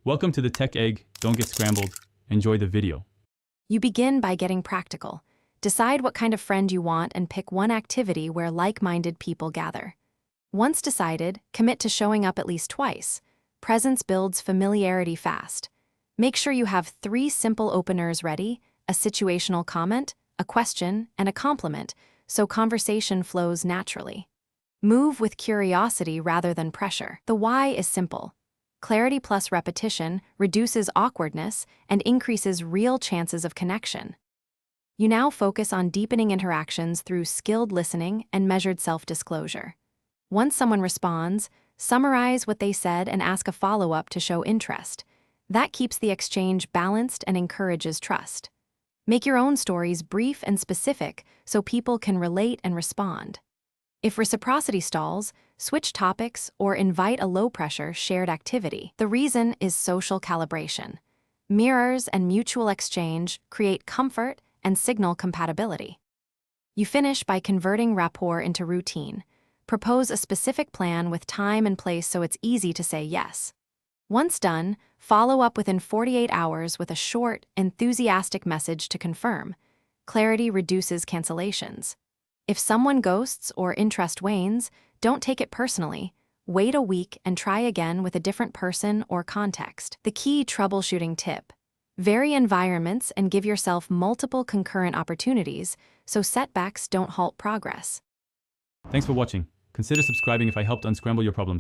Welcome to the Tech Egg. Don't get scrambled. Enjoy the video. You begin by getting practical. Decide what kind of friend you want and pick one activity where like-minded people gather. Once decided, commit to showing up at least twice. Presence builds familiarity fast. Make sure you have 3 simple openers ready: a situational comment, a question, and a compliment, so conversation flows naturally. Move with curiosity rather than pressure. The why is simple. Clarity plus repetition reduces awkwardness and increases real chances of connection. You now focus on deepening interactions through skilled listening and measured self-disclosure. Once someone responds, summarize what they said and ask a follow-up to show interest. That keeps the exchange balanced and encourages trust. Make your own stories brief and specific so people can relate and respond. If reciprocity stalls, switch topics or invite a low-pressure shared activity. The reason is social calibration. Mirrors and mutual exchange create comfort and signal compatibility. You finish by converting rapport into routine. Propose a specific plan with time and place so it's easy to say yes. Once done, follow up within 48 hours with a short, enthusiastic message to confirm. Clarity reduces cancellations. If someone ghosts or interest wanes, don't take it personally. Wait a week and try again with a different person or context. The key troubleshooting tip: vary environments and give yourself multiple concurrent opportunities so setbacks don't halt progress. Thanks for watching. Consider subscribing if I helped unscramble your problems.